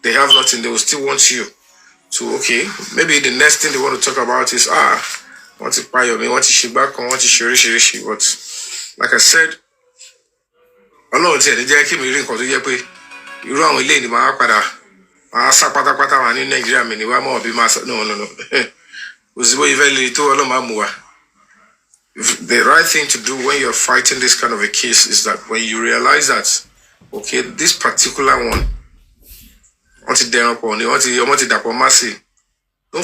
they have nothing, they will still want you to, okay, maybe the next thing they want to talk about is, want to buy your me, want to ship back, or want to share. But like I said, Ọlọ́run tí ẹ̀ ní jẹ́ kí mi rí nǹkan tó jẹ́ pé irú àwọn ilé ni màá padà màá sá pátápátá wà ní Nàìjíríà mi ni wá mọ́ ọ̀bí máa sọ no òsìbó ìfẹ́ lè tó Ọlọ́run máa mú wa. The right thing to do when you're fighting this kind of a case is that when you realize that, okay, this particular one, don't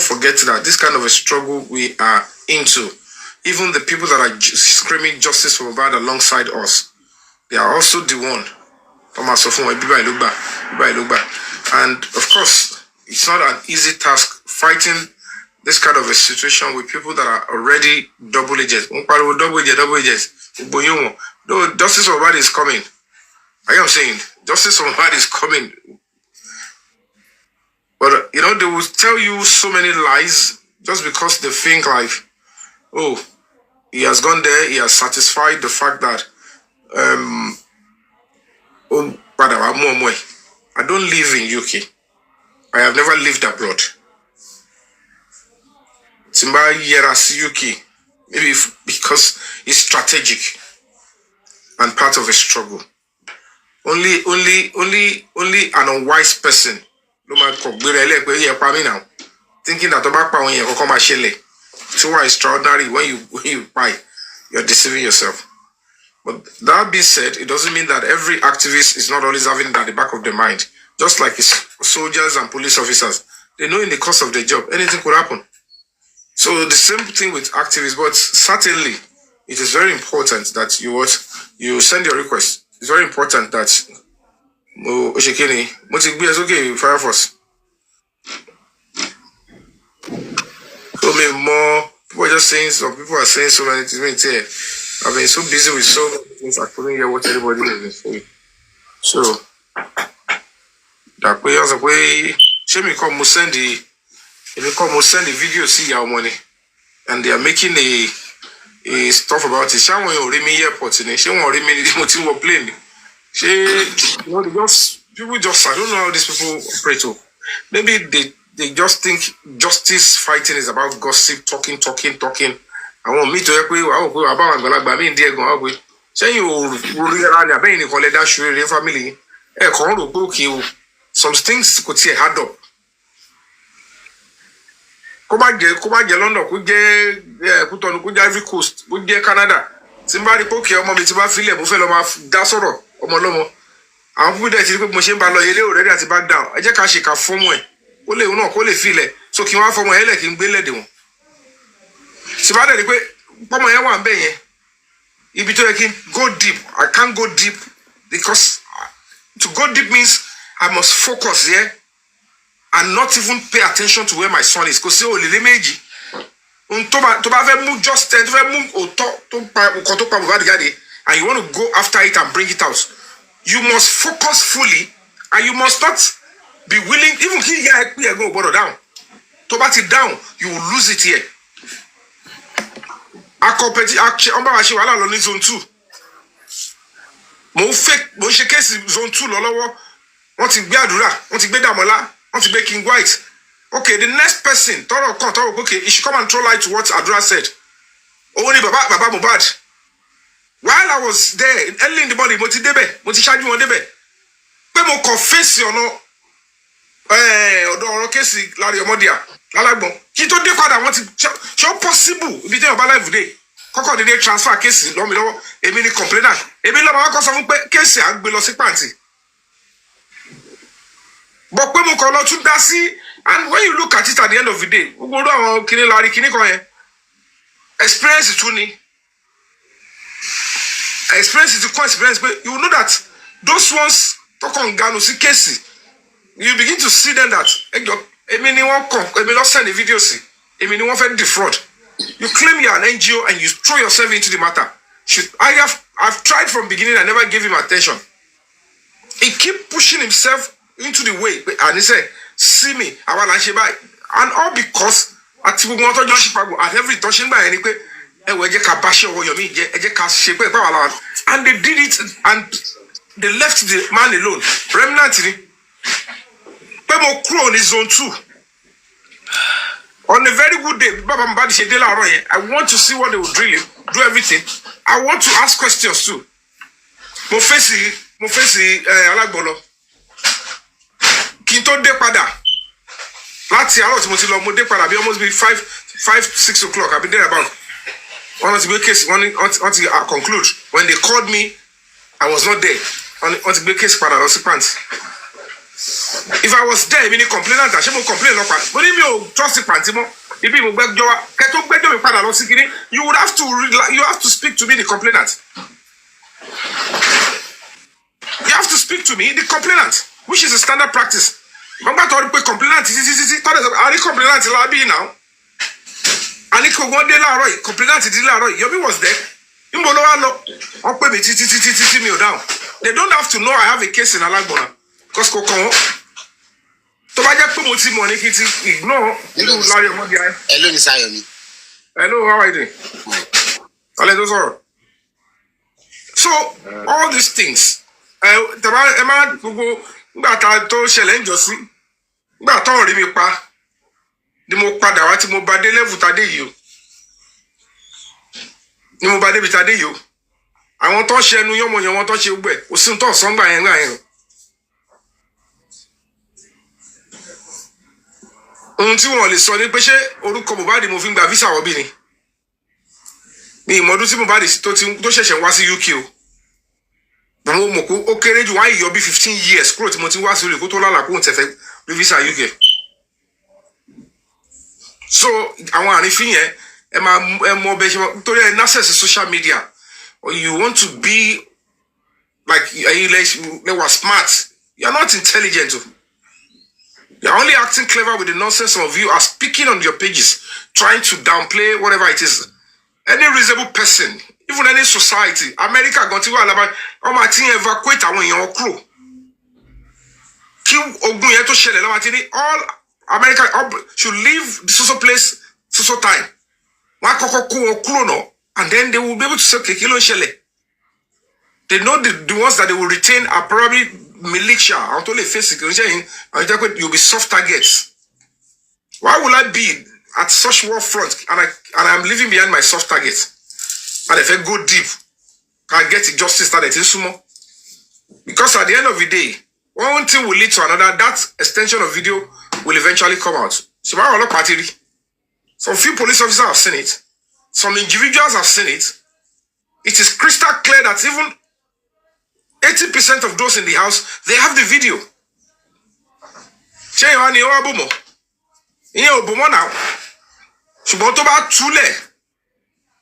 forget that this kind of a struggle we are into, even the people that are screaming justice for Mohbad alongside us, they are also the one. And of course, it's not an easy task fighting this kind of a situation with people that are already double agents. Though justice for Mohbad is coming. I am saying justice for Mohbad is coming. But you know, they will tell you so many lies just because they think like, oh, he has gone there, he has satisfied the fact that I don't live in UK. I have never lived abroad. Simba Yeras UK, maybe because it's strategic and part of a struggle. Only an unwise person thinking that too extraordinary when you buy, you're deceiving yourself. But that being said, it doesn't mean that every activist is not always having it at the back of their mind. Just like soldiers and police officers, they know in the course of their job anything could happen. So the same thing with activists, but certainly it is very important that you send your request. It's very important that Fire Force. So maybe more people are just saying, some people are saying so many things here. I've been so busy with so many things I couldn't hear what everybody is saying. So that way, as a way, she me come send the video see your money, and they are making a stuff about it. She won't already me airport in it. She won't already me the plane. She, you know, people just, I don't know how these people operate. Maybe they just think justice fighting is about gossip, talking. I want me to help you. I will about my me in there go. Say you around your baby collect that shoe in family. Some things could say hard up. Come back London, could get put on good Ivory Coast, good get Canada. Somebody poke your mommy to my feel buffalo that's all. Omolomo. I'm good at it machine by already at the back down. I just can't shake a form way. Ole no call feel it. So can one for my head in Bill Ledon. Somebody the way Poma one bay. If you can go deep, I can't go deep because to go deep means I must focus here and not even pay attention to where my son is. Because oh, the image. Just and you want to go after it and bring it out. You must focus fully, and you must not be willing. Even here, go borrow down. To bat it down, you will lose it here. I compete. Actually, zone 2. Mo case zone 2 lolowo. Want to be Adura, want to be Damola, want to be King White. Okay, the next person, okay, he should come and throw light to what Adura said. Only Baba Mohbad. While I was there, early in the morning, Moti charge you on debe. But mo confess you no. Odo case Larry Omodia. Alagbon. Ki to dey father want to show possible. Bi dey oba live today. Koko dey transfer case lo mi lowo. Èmi ni complainant. Èmi lo ma ko sọ fún pé case a gbé lọ sí panti. But pé mo ko lọ tún dá sí. And when you look at it at the end of the day, gbogbo àwọn kini Larry kini kan yẹn. Experience too ni. Experience is the consequence, but you know that those ones talk on Ganosi case. You begin to see them that not send the video see. Defraud. You claim you're an NGO and you throw yourself into the matter. I've tried from beginning, I never gave him attention. He keep pushing himself into the way, and he said, see me, I want to buy. And all because at every touching by any way. And they did it, and they left the man alone. Remnant, but mo kúrò ní zone 2. On a very good day, Baba Mohbad ṣe dé láàárọ̀ yẹn. I want to see what they will drill him, do everything. I want to ask questions too. Mo fèsì alágbọ̀lọ̀. Kí n tó dé padà. Láti àárọ̀ tí mo ti lọ, mo dé padà bí almost be 5-6 o'clock. I've been there about. One of the case, until I conclude. When they called me, I was not there. Until the case padà lọ sí pants. If I was there, meaning complainant, I should complain. But if you trust the panty more, if you beg your you would have to speak to me, the complainant. You have to speak to me, the complainant, which is a standard practice. Remember to complainant, I complainant now. And it could one day complainant Yobi was there. They don't have to know I have a case in Alagbona. Because Kokon, to buy that mo ti mo ni kiti ignore. Hello, Nisayomi. Hello, how are you doing? So all these things, Emma Google, ngba to ṣẹlẹ̀ njosi, ngba to rí mi pa, ni mo padà wá tí mo bá dé level tade yìí o. Ni mo bá dé bi tade yìí o. Àwọn tó ṣe ẹnu yánmọ yẹn, wọ́n tó ṣe gbẹ, ó sì ń tó sọ ngba yẹn. Ohun tí wọ́n lè sọ ní pé ṣé orúkọ Mohbad mo fi ń gba visa wọ́bí ni. Mi ìmọ̀dún tí Mohbad tó ṣẹ̀ṣẹ̀ wá sí UK o. Mo mọ̀ pé ó kéré jù wá ìyọ bí 15 years kúrò tí mo ti wá sí orí kó tó lálàá kó ń tẹ̀fẹ́ rí visa UK. So àwọn àrífín yẹn ẹ mọ bẹ ṣe mọ torí ẹ access social media or you want to be like you were smart. You are not intelligent. You're only acting clever with the nonsense of you are speaking on your pages, trying to downplay whatever it is. Any reasonable person, even any society, America got to evacuate our crew. All America should leave the social place, social time. And then they will be able to say, okay, they know the ones that they will retain are probably militia. I'll totally face it. You'll be soft targets. Why will I be at such war front and I'm living behind my soft targets? And if I go deep, can get justice that it is sumo. Because at the end of the day, one thing will lead to another. That extension of video will eventually come out. So some few police officers have seen it. Some individuals have seen it. It is crystal clear that even 80% of those in the house, they have the video. Ṣé ìwà ni ó wá bùmọ̀? Ìyẹn ò bùmọ̀ náà. Ṣùgbọ́n tó bá túlẹ̀,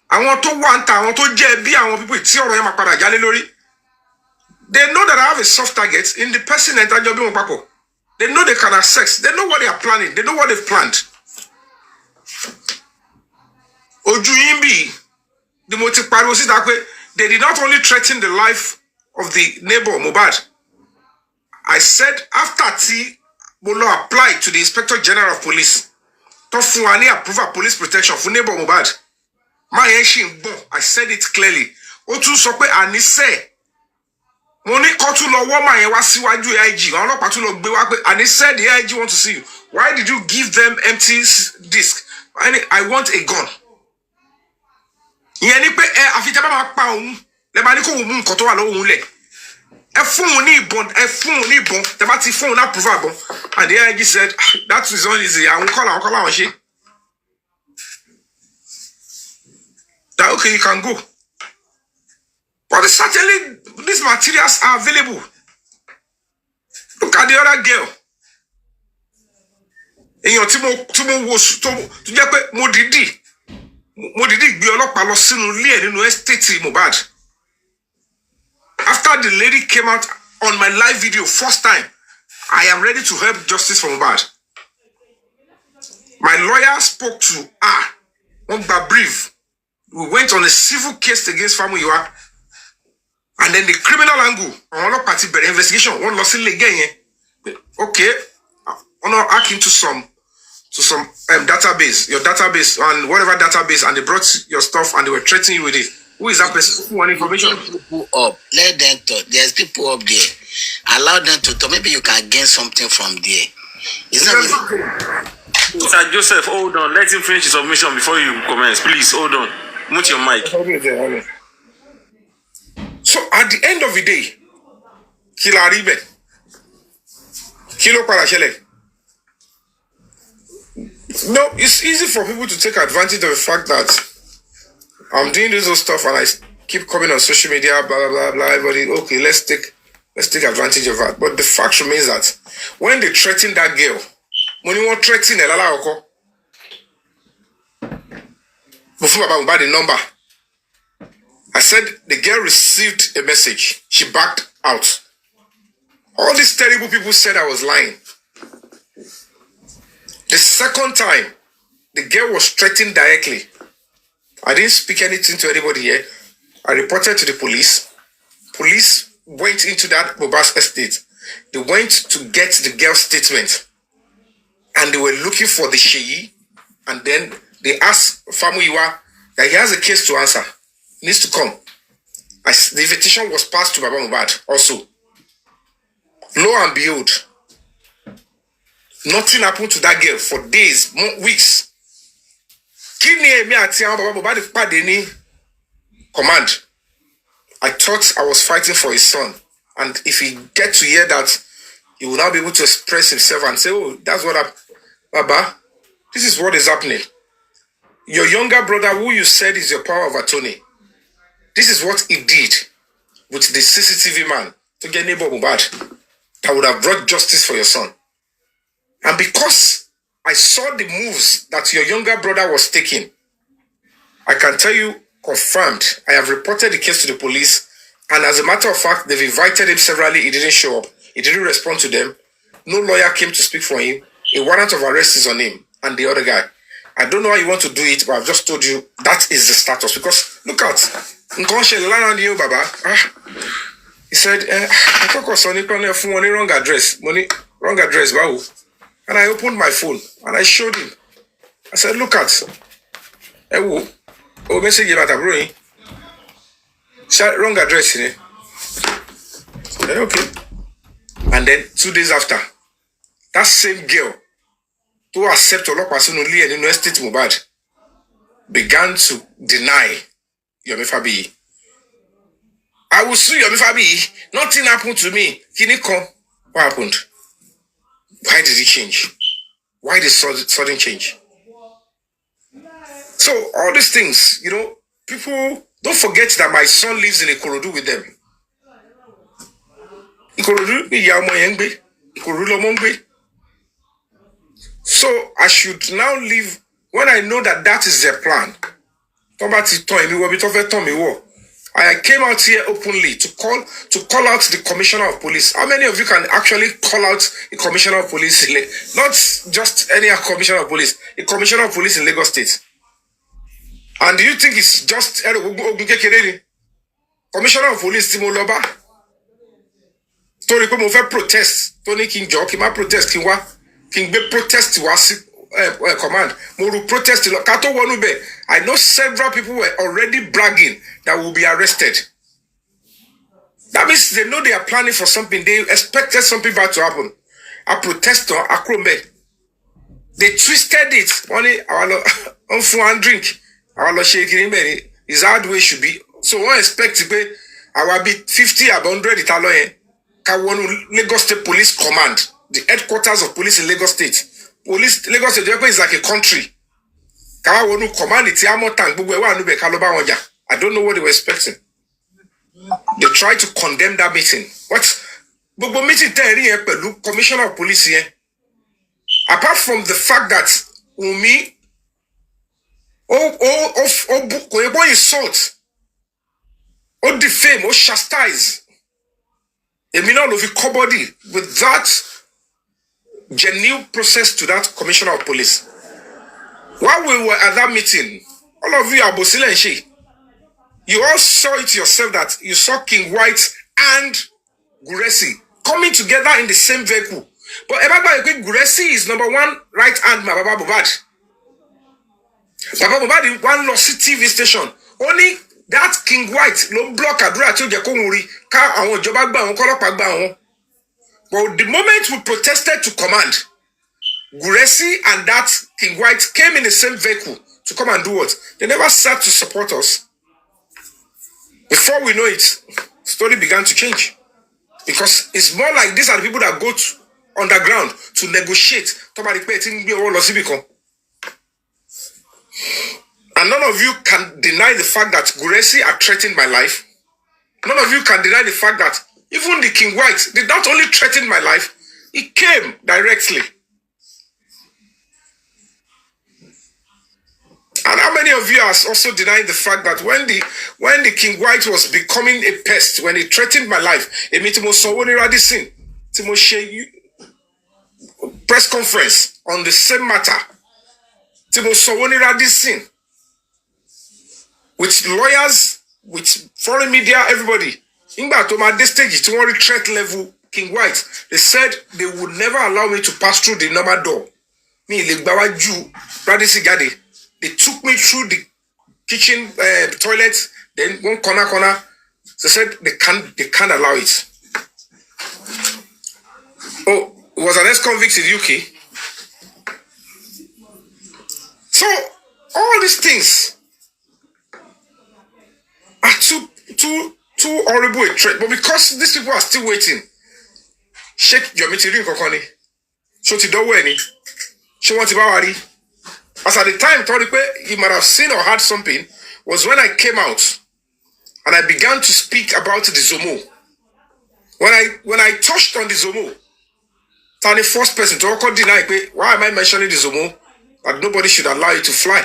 àwọn tó wà ń ta, àwọn tó jẹ́ bí àwọn people tí ọ̀rọ̀ yẹn máa padà jálé lórí. They know that I have a soft target in the person that I bí wọn papọ̀. They know they can access. They know what they are planning. They know what they've planned. Ojú yín bí ni mo ti pariwo síta pé they did not only threaten the life of the neighbor Mohbad. I said after T Bolo applied to the Inspector General of Police to fún wa ní approval police protection for neighbor Mohbad. I said it clearly. Ó tún sọ pé àníṣe mo ní kó tún lọ wọ́ máa yẹn wá síwájú AIG. Àwọn ọlọ́pàá tún lọ gbé wá pé àníṣe the AIG want to see you. Why did you give them empty disc? I want a gun. Ìyẹn ni pé àfi tẹ́ bá máa pa òun. Le ba ni ko mu nǹkan tó wà lọ́wọ́ òun lẹ̀. Ẹ fún òun ní ìbọn, tẹ́ bá ti fún òun approve bon. And the AIG said that is all easy. Àwọn call àwọn ṣe. That okay, you can go. But certainly these materials are available. Look at the other girl. Èèyàn tí mo wo tó jẹ́ pé mo dìdí gbé ọlọ́pàá lọ sínú ilé ẹ̀ nínú estate Mohbad. After the lady came out on my live video first time, I am ready to help justice for Mohbad. My lawyer spoke to her. On the brief, we went on a civil case against Famuyiwa. And then the criminal angle, on our party investigation, one loss in again. Okay, I'm not hack into some database, your database, and whatever database, and they brought your stuff and they were threatening you with it. Who is that person? Who want information? People up. Let them talk. There's people up there. Allow them to talk. Maybe you can gain something from there. Mr. Joseph, hold on. Let him finish his submission before you commence. Please, hold on. Mute your mic. So at the end of the day, Kilo Parashele. No, it's easy for people to take advantage of the fact that I'm doing this whole stuff and I keep coming on social media, blah blah blah blah. Everybody, okay, let's take advantage of that. But the fact remains that when they threaten that girl, when you want threaten Elala before about the number, I said the girl received a message. She backed out. All these terrible people said I was lying. The second time, the girl was threatened directly. I didn't speak anything to anybody here. I reported to the police. Police went into that Mohbad estate. They went to get the girl's statement. And they were looking for the Sheyi. And then they asked Famuyiwa that he has a case to answer. He needs to come. The invitation was passed to Baba Mohbad also. Lo and behold, nothing happened to that girl for days, weeks. Command. I thought I was fighting for his son. And if he get to hear that, he will now be able to express himself and say, oh, that's what happened. Baba, this is what is happening. Your younger brother, who you said is your power of attorney, this is what he did with the CCTV man to get neighbor Mohbad that would have brought justice for your son. And because I saw the moves that your younger brother was taking, I can tell you, confirmed, I have reported the case to the police, and as a matter of fact, they've invited him severally. He didn't show up. He didn't respond to them. No lawyer came to speak for him. A warrant of arrest is on him and the other guy. I don't know how you want to do it, but I've just told you that is the status. Because look out, Baba. He said, I talk of Sonny wrong address. Wrong address, wow. And I opened my phone and I showed him. I said, look at. Oh, message about a bro. Wrong address. Okay. And then 2 days after, that same girl to accept Olopasunuli and University Mohbad began to deny Yomi Fabiyi. I will sue Yomi Fabiyi. Nothing happened to me. Kiniko. What happened? Why did it change? Why the sudden change? So all these things, people don't forget that my son lives in Ikorodu with them. So I should now leave when I know that that is their plan. I came out here openly to call out the commissioner of police. How many of you can actually call out the commissioner of police? Not just any commissioner of police, the commissioner of police in Lagos State. And do you think it's just commissioner of police Timoloba? Torí pé mo fẹ́ protest, Tony King Joe, kí má protest kí wá, kí n gbé protest wá sí command. Mo ru protest lọ. Ká tó wọnú bẹ̀, I know several people were already bragging that will be arrested. That means they know they are planning for something. They expected something bad to happen. A protester, Akrombe. They twisted it. Only on food and drink. Our shaking is how the way should be. So one expect to pay our be 50 or 100 Italian. Lagos State Police Command, the headquarters of police in Lagos State. Lagos State is like a country. I don't know what they were expecting. They tried to condemn that meeting. What? But meeting commissioner of police here. Apart from the fact that Wunmi insult, defame, chastise. A minor of your body with that genuine process to that commissioner of police. While we were at that meeting, all of you are Bosile and She. You all saw it yourself that you saw King White and Guresi coming together in the same vehicle. But Guresi is number one right hand man, Baba Mohbad. Baba Mohbad in one lossy TV station. Only that King White no block adura to je ko wuri ka awon ijoba gba awon kolopa gba awon. But the moment we protested to command, Guresi and that King White came in the same vehicle to come and do what? They never sat to support us. Before we know it, story began to change. Because it's more like these are the people that go to underground to negotiate. And none of you can deny the fact that Guresi are threatening my life. None of you can deny the fact that even the King White did not only threaten my life, he came directly. And how many of you are also denying the fact that when the King White was becoming a pest, when he threatened my life, press conference on the same matter, with lawyers, with foreign media, everybody. At this stage, to threat level, King White, they said they would never allow me to pass through the normal door. They took me through the kitchen toilet, then one corner. They said they can't allow it. Oh, it was an ex-convict in the UK. So all these things are too horrible a threat. But because these people are still waiting, shake your material kokoni. So ti do any. She want to worry. As at the time, he might have seen or heard something, was when I came out and I began to speak about the Zomo. When I touched on the Zomo, the first person to deny, why am I mentioning the Zomo? That nobody should allow you to fly.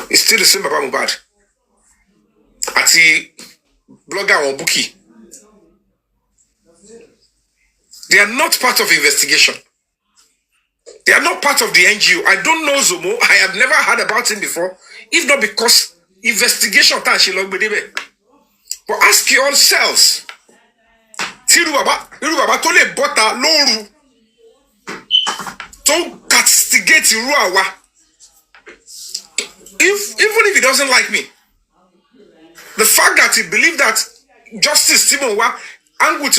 It's still the same about Mohbad. Ati blogger or bookie. They are not part of the investigation. They are not part of the NGO. I don't know Zomo. I have never heard about him before. If not because investigation time she long But ask yourselves. Tiru baba to le bota loru. To castigate Ruawa. Even if he doesn't like me. The fact that he believed that Justice Timowa and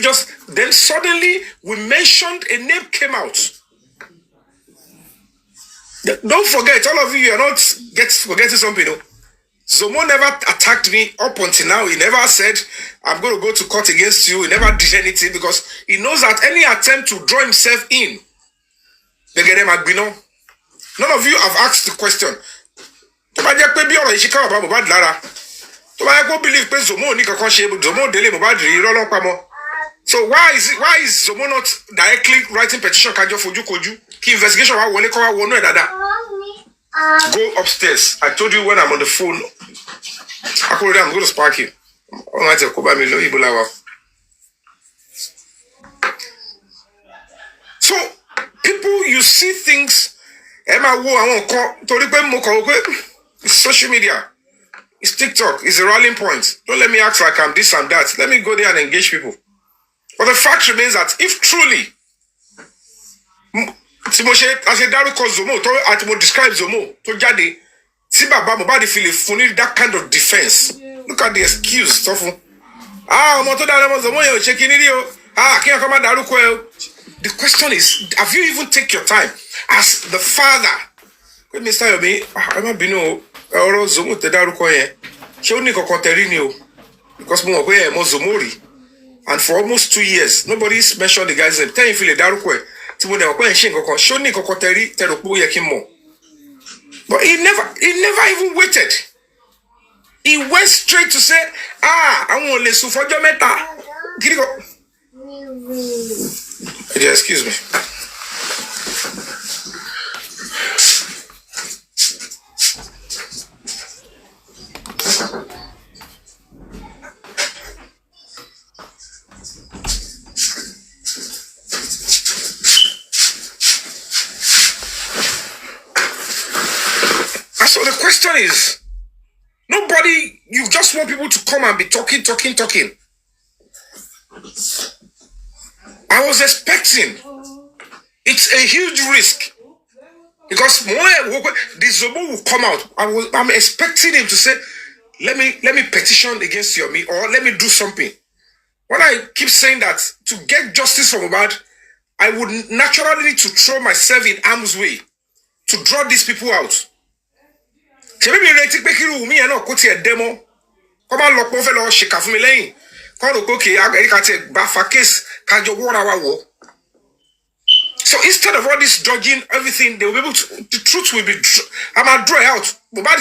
just then suddenly we mentioned a name came out. Don't forget, all of you are not forgetting something. Zomo never attacked me up until now. He never said, I'm going to go to court against you. He never did anything because he knows that any attempt to draw himself in, they get him at Bino. None of you have asked the question. So why is Zomo not directly writing petition kajo foju koju? Ki investigation wa wole ko wa wonu e dada. Go upstairs. I told you when I'm on the phone. I'm going to spark you. So people, you see things. It's social media. It's TikTok. It's a rallying point. Don't let me act like I'm this and that. Let me go there and engage people. But the fact remains that if truly as a daruko Zomo, to describe Zomo, to Jade, Siba Mohbad feel funny that kind of defense. Look at the excuse. The question is, have you even taken your time as the father? Mr. Yomi, I'm not being Zomo te daruko ye. She only kokoterini because mo Zomori. And for almost 2 years, nobody's mentioned the guy's name. Tell him feel darukwe. But he never even waited. He went straight to say, I want to for your meta. Excuse me. So the question is, nobody, you just want people to come and be talking. I was expecting, it's a huge risk. Because the Zomo will come out. I'm expecting him to say, let me petition against you or let me do something. When I keep saying that, to get justice for Mohbad, I would naturally need to throw myself in harm's way to draw these people out. Ṣebí mi retí pé kí Wunmi yẹn náà kó tiẹ̀ dẹ́mọ́ kó má lọ pé ó fẹ́ lọ ṣèkà fún mi lẹ́yìn kó rò pé kì í Amẹ́ríkà tiẹ̀ gbà fa case kájọ wọ́ra wa wọ̀. So instead of all this dodging everything, they will be able to, the truth will be, I'm going to draw it out. Mohbad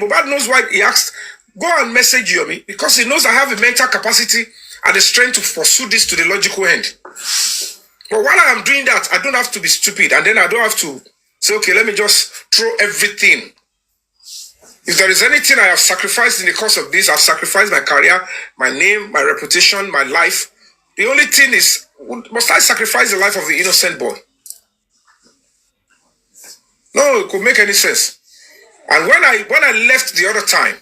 Mohbad knows why he asked, go and message Yomi, because he knows I have a mental capacity and the strength to pursue this to the logical end. But while I am doing that, I don't have to be stupid, and then I don't have to say, okay, let me just throw everything. If there is anything I have sacrificed in the course of this, I've sacrificed my career, my name, my reputation, my life. The only thing is, must I sacrifice the life of the innocent boy? No, it could make any sense. And when I left the other time,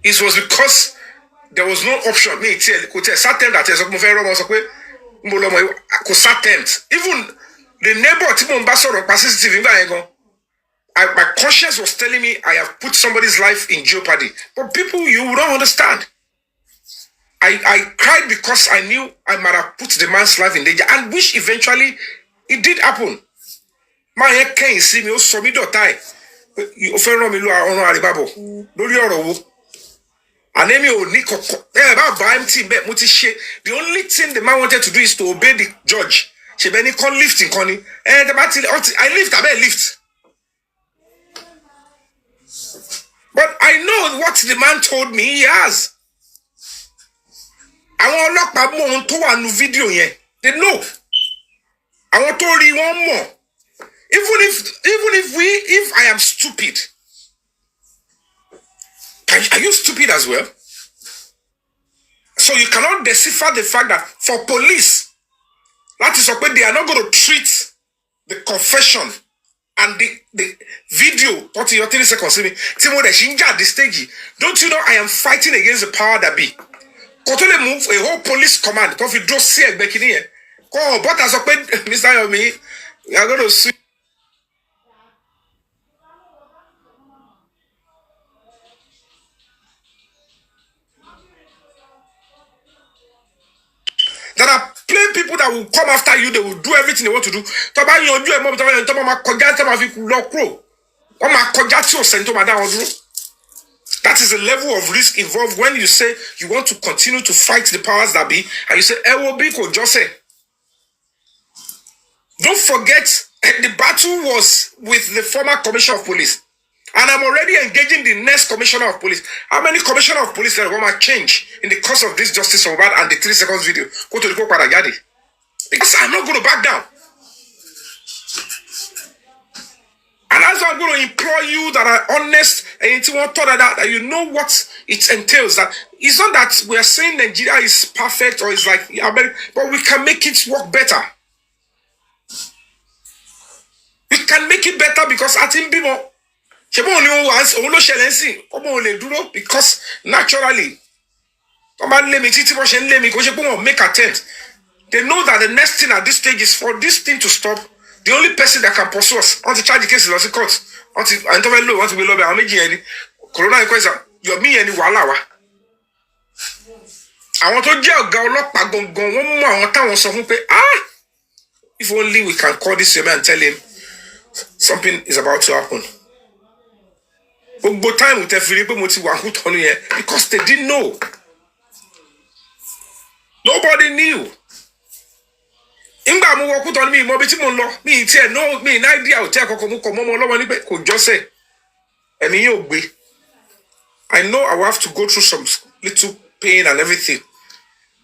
it was because there was no option. Me, certain that even the neighbor, my conscience was telling me I have put somebody's life in jeopardy. But people, you don't understand. I cried because I knew I might have put the man's life in danger, and which eventually it did happen. My head can't see me, oh, so me don't die. You offend me, Lord, honor Alibabo. Don't you know? And then you need the only thing the man wanted to do is to obey the judge. She been con lifting, Connie. And I lift. But I know what the man told me he has. Àwọn ọlọ́pàá mọ ohun tó wà nínú fídíò yẹn. They know. Àwọn tó rí wọn mọ̀. If I am stupid, are you stupid as well? So you cannot decipher the fact that for police, that is why they are not going to treat the confession and the video 30 seconds. At this stage, don't you know I am fighting against the power that be? Kotole move a whole police command. If you don't see it back in here, but as a Mr. Yomi, you are going to sue. There are plain people that will come after you. They will do everything they want to do. That is the level of risk involved when you say you want to continue to fight the powers that be, and you say, don't forget, the battle was with the former commissioner of police. And I'm already engaging the next commissioner of police. How many commissioner of police that want to change in the course of this Justice Mohbad and the 3 seconds video? Go to the Kpãiii. Because I'm not going to back down. And that's why I'm going to implore you that are honest and that you know what it entails. That it's not that we are saying Nigeria is perfect or it's like America, but we can make it work better. We can make it better because I think people because naturally make attempt. They know that the next thing at this stage is for this thing to stop. The only person that can pursue us on the charge case is the court. Until I don't know what we love. I'm making any corona inquest. You're me any Wahàla. I want to jail if only we can call this man and tell him something is about to happen. But time with because they didn't know. Nobody knew. Ingba mo wo ku ton mi mo bi ti mo lo mi ti e no mi na idea o te kokko mo ko mo lowo ni pe ko jose emi yin o gbe. I know I will have to go through some little pain and everything.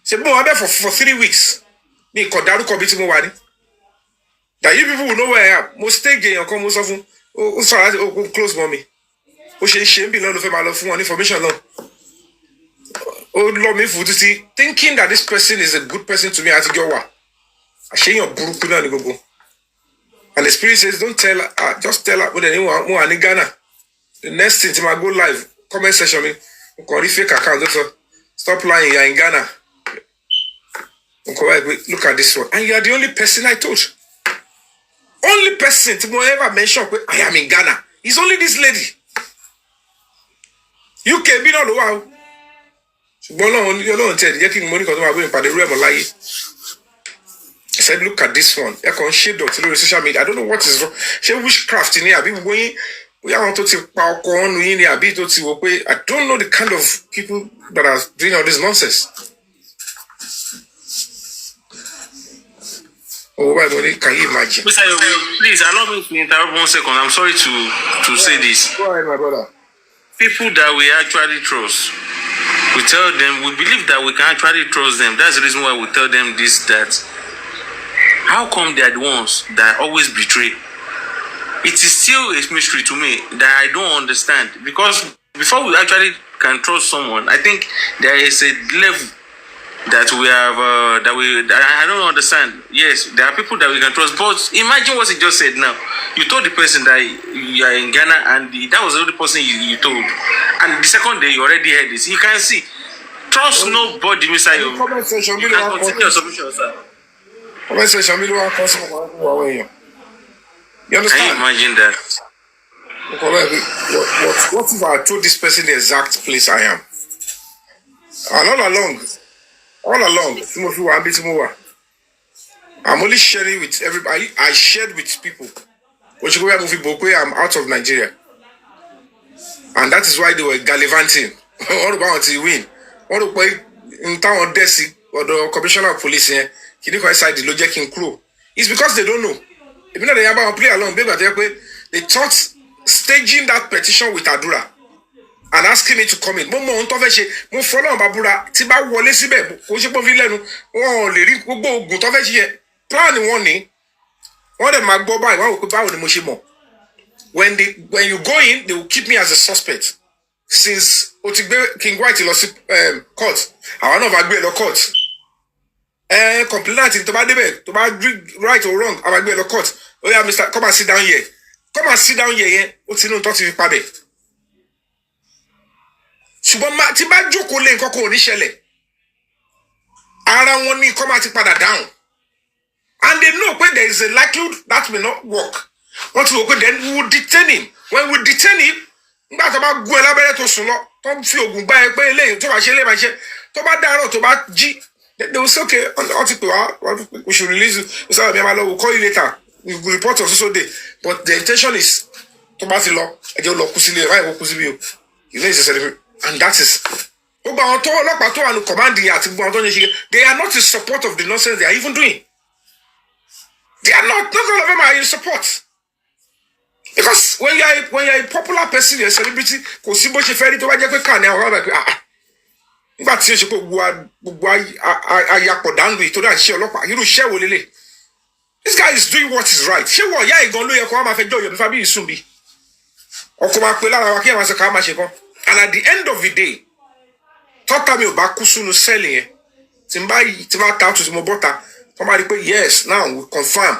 Se mo wa be for 3 weeks. Mi ko daruko bi ti mo wa ni. That you people will know where I am. Mo stage yan kan mo so fun o sorry o close mommy. O se nbi lo fe ma lo fun won information lo. O lo mi fu ti thinking that this person is a good person to me as you wa. And the spirit says, don't tell her, just tell her, but anyone more in Ghana. The next thing, I go live, comment section, me, fake account, stop lying, you're in Ghana. Look at this one. And you are the only person I told. Only person to ever mention, I am in Ghana. It's only this lady. You can be not the one. said, look at this one. I can shade dot social media. I don't know what is wrong. She witchcraft in here. People going. I don't know the kind of people that are doing all this nonsense. Oh, can you imagine? Mr. Yomi, please allow me to interrupt 1 second. I'm sorry to say this. Go ahead, my brother. People that we actually trust, we tell them, we believe that we can actually trust them. That's the reason why we tell them this, that. How come they are the ones that always betray? It is still a mystery to me that I don't understand. Because before we actually can trust someone, I think there is a level that we have, I don't understand. Yes, there are people that we can trust. But imagine what he just said now. You told the person that you are in Ghana, and that was the only person you told. And the second day, you already heard this. You can see. Trust nobody, Mr. Yomi. Comment section You can continue your submission, sir. Comment section below. You understand? Can you imagine that? What if I told this person the exact place I am? And all along, I'm only sharing with everybody. I shared with people. When you go movie Bokwe, I'm out of Nigeria. And that is why they were gallivanting. All about to win. All the way in town of Desi or the commissioner of police here, he didn't decide the logic in crew. It's because they don't know. If you know they have play along, they thought staging that petition with Adura and asking me to come in. Mo on to fe mo follow babura tí bá wọlé síbẹ̀ kò ṣe pé fi lẹ́nu wọn lè rí gbogbo ogun tó fẹ́ ṣe plan wọn ni wọ́n dẹ̀ máa gbọ́ báyìí wọ́n wò pé báwo ni mo ṣe mọ̀. When you go in, they will keep me as a suspect. Since Otigbe King White lọ sí court, àwọn náà bá gbé lọ court. Complainant to bá débẹ̀ tó bá right or wrong, I gbé lọ court. Oh yeah, Mr. Come and sit down here. Come and sit down here. Ó ti nu tó ti fi padà. Ṣùgbọ́n tí bá jókòó lé nǹkan kò ní ṣẹlẹ̀. Ara wọn ní come àti padà down. And they know when there is a likelihood that may not work. What we go then we will detain him. When we detain him, nígbà tó bá gún ẹ lábẹ́rẹ́ tó sùn lọ, tó fi ògùn gbá ẹ pé eléyìí tó bá ṣe eléyìí máa ṣe, tó bá dárò tó bá jí, they will say okay, we should release you. We say we'll call you later. We will report on social day. But the intention is to bá ti lọ, ẹ jẹ́ lọ kú sílé, why go kú síbí o? You know it's a celebration. And that is gbogbo àwọn tó ọlọ́pàá tó wà ní command yìí àti gbogbo àwọn tó ń ṣe, they are not in support of the nonsense they are even doing. They are not all of them are in support. Because when you are a popular person, you're a celebrity, kò sí bó ṣe fẹ́ rí tó bá jẹ́ pé kàn ní àwọn ọ̀rọ̀ pé nígbà tí ó ṣe pé gbogbo ayapọ̀ dànù ìtòrí àṣìṣe ọlọ́pàá irú iṣẹ́ wo lélẹ̀. This guy is doing what is right. Ṣé wọ̀ ọ̀yá ìgan ló yẹ kó wá máa fẹ́ jọ Yomi Fabiyi sùn bí? Ọkọ̀ máa pe lára wa kí ẹ̀ máa ṣe ká máa ṣe kan. And at the end of the day, tọ́ta mi ò bá kú sínú sẹ́ẹ̀lì yẹn tí n bá ta tó ti mo bọ́ta wọ́n máa rí pé yes, now we confirm.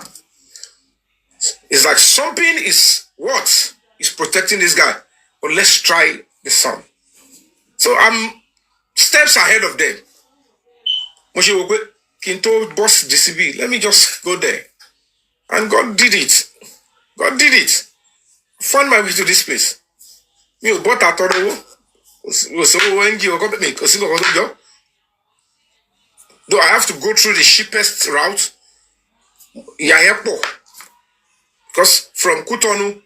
It's like something is what is protecting this guy. But let's try the sun. So I'm steps ahead of them. Moshe Wokwe, Kinto boss DCB. Let me just go there. And God did it. God did it. Found my way to this place. Me bought a toro. Though I have to go through the cheapest route. Because from Kutonu,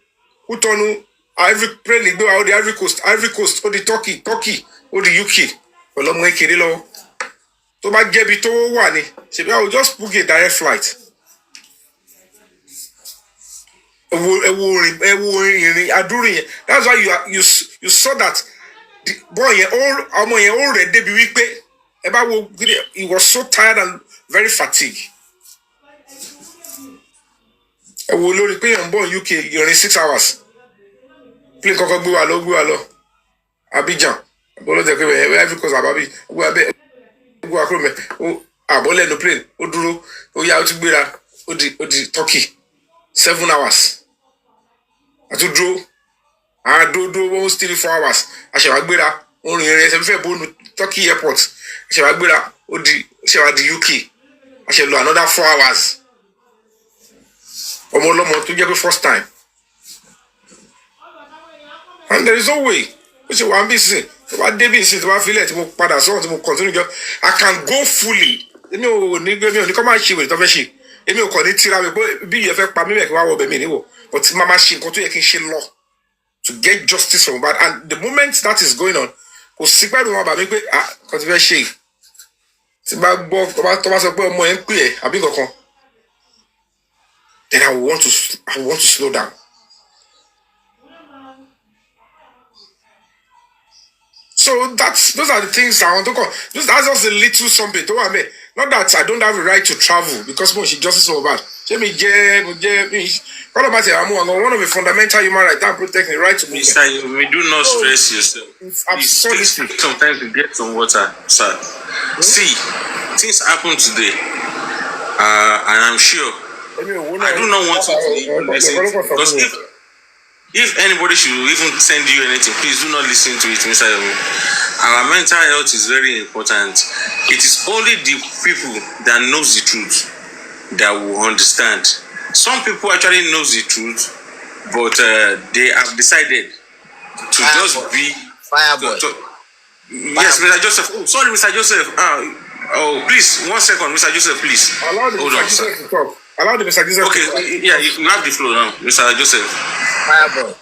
Ivory plane go out the Ivory Coast, or the Turkey, or the UK. To bá jẹ́bi tó wà ní, ṣebí I will just book a direct flight. That's why you saw that the boy already be weak. He was so tired and very fatigued. I will only pay on board UK in 6 hours. Plane kọ́kọ́ gbé wa lọ. Abidjan. Bolo de pe every cause ababi. Go akro me. O abole no plane. O dúró. O ya o ti gbéra. O di Turkey. 7 hours. Atu dúró. Do almost 3-4 hours. A ṣe wá gbéra. O rin irin ṣe fẹ́ bonu Turkey airport. A ṣe wá gbéra. O di UK. A ṣe lọ another 4 hours. Ọmọ tó jẹ́ pé first time. And there is no way. Ó ṣe wà ń bí sìn. Tó bá dé bí sìn tó bá filẹ̀ tí mo padà sọ́wọ́n tí mo continue jọ. I can go fully. Èmi ò ní kọ́ máa ṣe wèrè tó fẹ́ ṣe. èmi ò kàn ní tira mi pé bí ìyẹn fẹ́ pa mí mẹ́kì wá wọ bẹ̀mí níwọ̀ but mama ṣe nǹkan tó yẹ kí n ṣe lọ to get justice from Mohbad and the moment that is going on kò sí pẹ́ẹ́rù wọn bà mí pé kò ti fẹ́ ṣe yìí tí bá gbọ́ tó bá sọ pé ọmọ ẹ̀ ń pè ẹ́ àbí kankan then I will want to slow down. So those are the things I want to call. That's just a little something. Not that I don't have a right to travel because she justice so bad. One of the fundamental human rights that protect the right to movement. Sir, you do not stress yourself. It's absurdity. Sometimes you get some water, sir. See, things happen today, and I'm sure I do not want you to listen because if anybody should even send you anything, please do not listen to it, Mr. Yomi. Our mental health is very important. It is only the people that knows the truth that will understand. Some people actually knows the truth, but they have decided to just be Fireboy. Yes, Mr. Joseph. Oh, sorry, Mr. Joseph. Please, 1 second, Mr. Joseph, please. Hold on, sir. Allow the Mr. Joseph. Okay, yeah, you have the floor now, Mr. Joseph. Fireboy.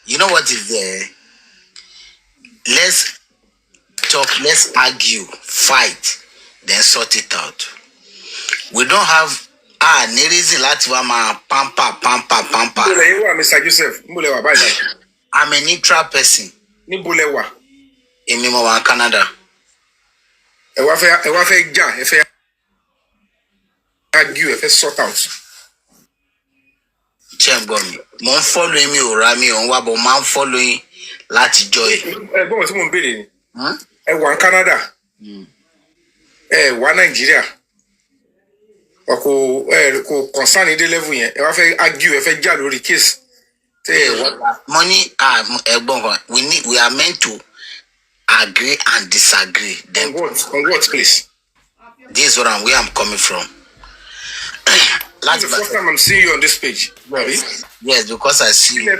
You know what is there? Let's talk, let's argue, fight, then sort it out. We don't have any reason pamper. Mr. Joseph, I'm a neutral person. In Canada. Argue, sort out. Chembomi, mo ń follow mi ò ra mi ò ń wá bọ̀ máa ń follow láti joy. Ẹ̀gbọ́n tí mo ń béèrè ni. Ẹ wà ní Canada. Ẹ wà Nàìjíríà. Kò concern ní dé level yẹn. Ẹ wá fẹ́ argue, ẹ fẹ́ jà lórí case. Money ẹ̀gbọ́n kan, we are meant to agree and disagree. Then on what please? This is where I'm coming from. That's the first time I'm seeing you on this page. Yes, because I see you.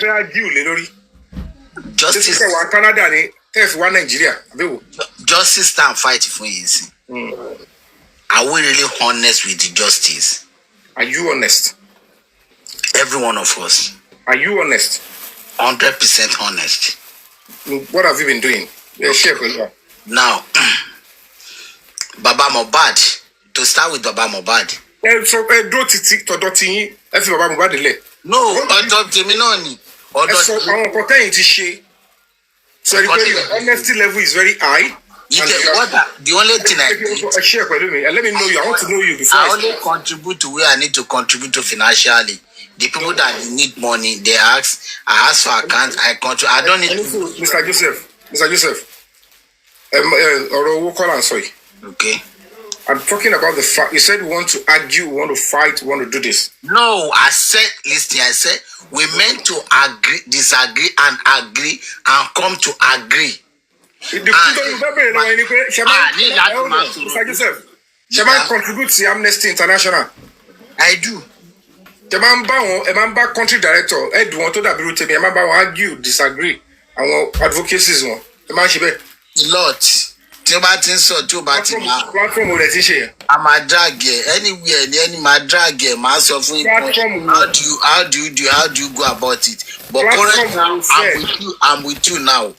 Justice. Canada, Nigeria. Justice stand fight for you. Are we really honest with the justice? Are you honest? Every one of us. Are you honest? 100% honest. What have you been doing? Now, Baba Mohbad. To start with Baba Mohbad. So do titi to doti ẹ fi Baba Mohbad lẹ̀. No, ọ̀dọ̀ tèmi náà ni. Ọ̀dọ̀ so àwọn nǹkan tẹ́yìn ti ṣe. So the honesty level is very high. The only thing I did, share pẹ̀lú mi. Let me know you. I want to know you before I only contribute to where I need to contribute to financially. The people that need money, they ask. I ask for account. I contribute. I don't need. Mr. Joseph. Ọ̀rọ̀ owó kọ́ là ń sọ yìí. Okay. I'm talking about the fact you said we want to argue, we want to fight, we want to do this. No, I said, listen, I said we meant to agree, disagree, and agree, and come to agree. Mr. Joseph, Shaman contributes to Amnesty International. I do. Shaman country director, Ed want to argue, disagree, and advocacies one. A lot. Platform wo lẹ ti ṣe. I'm a drag anywhere any my drag my suffering. How do you go about it? But currently now I'm with you now.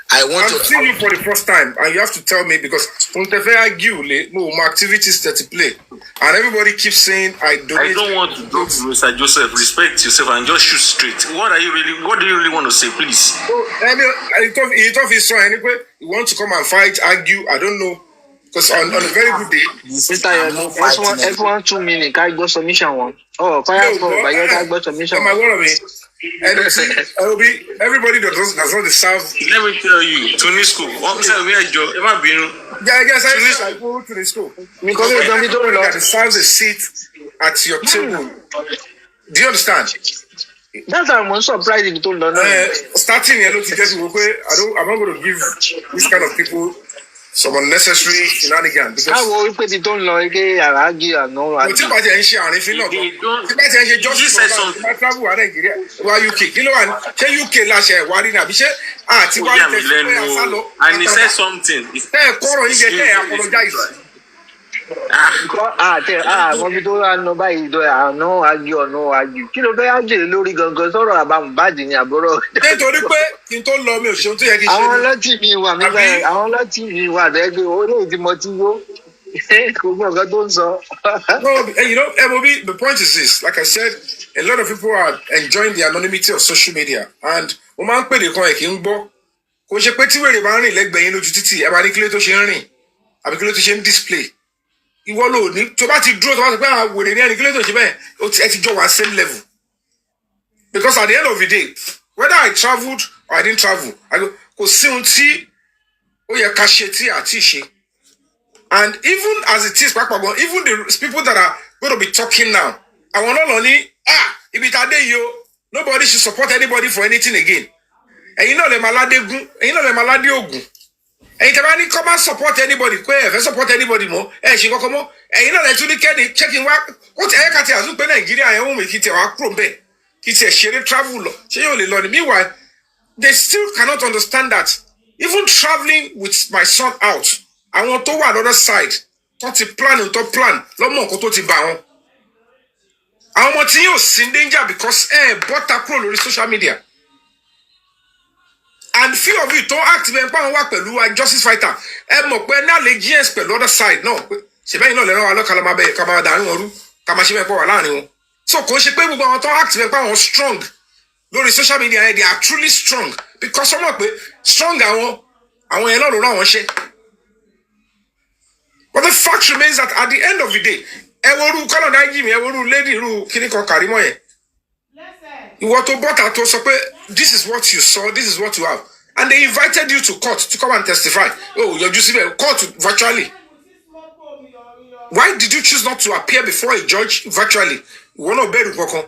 I'm seeing you for the first time and you have to tell me because argue my activities that you play and everybody keeps saying I don't want to talk to Mr. Joseph. Respect yourself and just shoot straight. What do you really want to say, please? He told his son anyway, you want to come and fight, argue, I don't know. Because on a very good day. Mr. Everyone 2 minutes, I go submission one. Oh, fire for I go submission. Everybody does not deserve. Let me tell you, Tunisco. Yes, I go to the school. Because that deserves a seat at your table. Do you understand? That's why I'm surprised if you told them. Starting I'm not going to give this kind of people some unnecessary shenanigans. Because how will we don't like argue and all that? You said something. And he said something. Wọ́n fi tó wá ná báyìí dọ́ àná àjù. Kí ló fẹ́ ájè lórí gangan sọ̀rọ̀ àbá Mohbad ní àbúrò? Nítorí pé kí n tó lọ mi ò ṣeun tó yẹ kí n ṣe. Àwọn ọlọ́tì mi wà nígbà yẹn, àwọn ọlọ́tì mi wà lẹ́gbẹ̀ẹ́ orí èdè mo ti wó. Gbogbo nǹkan tó ń sọ. No, and you know, MOB, the point is this, like I said, a lot of people are enjoying the anonymity of social media. And mo máa ń pè nìkan ẹ̀ kí ń gbọ́. Kò ṣe pé tí wèrè bá ń rìn lẹ́gbẹ̀ẹ́ yín lójú títì, ẹ bá ní kílé tó ṣe ń rìn, àbí kílé tó ṣe ń display. Ìwọ ló ní, tó bá ti dúró, tó bá ti pé àwọn wèrè ní ẹni kílé tó ṣe bẹ́ẹ̀, ẹ ti jọ wà same level. Because at the end of the day, whether I traveled or I didn't travel, kò sí ohun tí ó yẹ ká ṣe tí àti ṣe. And even as it is, even the people that are going to be talking now, I want not only, if it's a day, nobody should support anybody for anything again. And you know, the malade gun, and you know, the malade ogun. And you can come and support anybody, support anybody more, and she go come on. And you know, that you can checking what I can't tell you, Nigeria, I won't make it a crumbe. It's a shared travel. Meanwhile, they still cannot understand that. Even traveling with my son out, I want to go on the other side. Wọ́n ti plan lọ́mọ nǹkan tó ti bá wọn. Àwọn ọmọ tí yóò sí danger because bọ́tà kúrò lórí social media. And few of you don't act bẹ́ẹ̀ pé àwọn wà pẹ̀lú justice fighter. Mọ̀ pé náà lè GS pẹ̀lú other side náà. Ṣèbẹ́yìn náà lẹ́nu wa lọ́kàlà máa bẹ̀rẹ̀ ká máa dàrin wọn rú. Ká máa ṣe bẹ́ẹ̀ pọ̀ wà láàrin wọn. So kò ń ṣe pé gbogbo àwọn tó act bẹ́ẹ̀ pé àwọn strong lórí social media they are truly strong. Because wọ́n mọ̀ pé strong àwọn yẹn náà ló rán wọn ṣe. But the fact remains that at the end of the day, eworu Canada Jimmy, eworu lady ru kiniko Karimo ye. Ìwọ tó bọ́tà tó sọ pé this is what you saw, this is what you have. And they invited you to court to come and testify. Oh, you're just court virtually. Why did you choose not to appear before a judge virtually? Ìwọ náà bẹ̀rù kankan.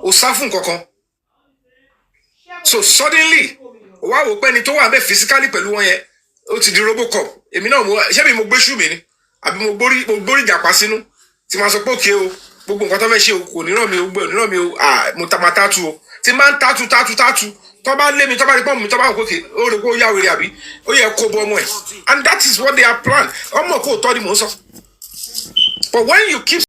O sá fún kankan. So suddenly, wá wò pé ẹni tó wà ńbẹ̀ physically pẹ̀lú wọn yẹn, ó ti di Robocop. Èmi náà ṣé mi mo gbé ṣú mi ni? Àbí mo gbórí ìjàpá sínú tí máa sọ pé òkè o gbogbo nǹkan tó fẹ́ ṣe o kò ní ràn mí o gbé ní ràn mí o mo ta máa tátù o tí máa ń tátù tó bá lé mi tó bá rí pọ́n mi tó bá wò kókè ó rè kó yá wèrè àbí ó yẹ kó bọ́ ọmọ ẹ̀ and that is what they are planned ọmọ kò tọ́ ni mò ń sọ but when you keep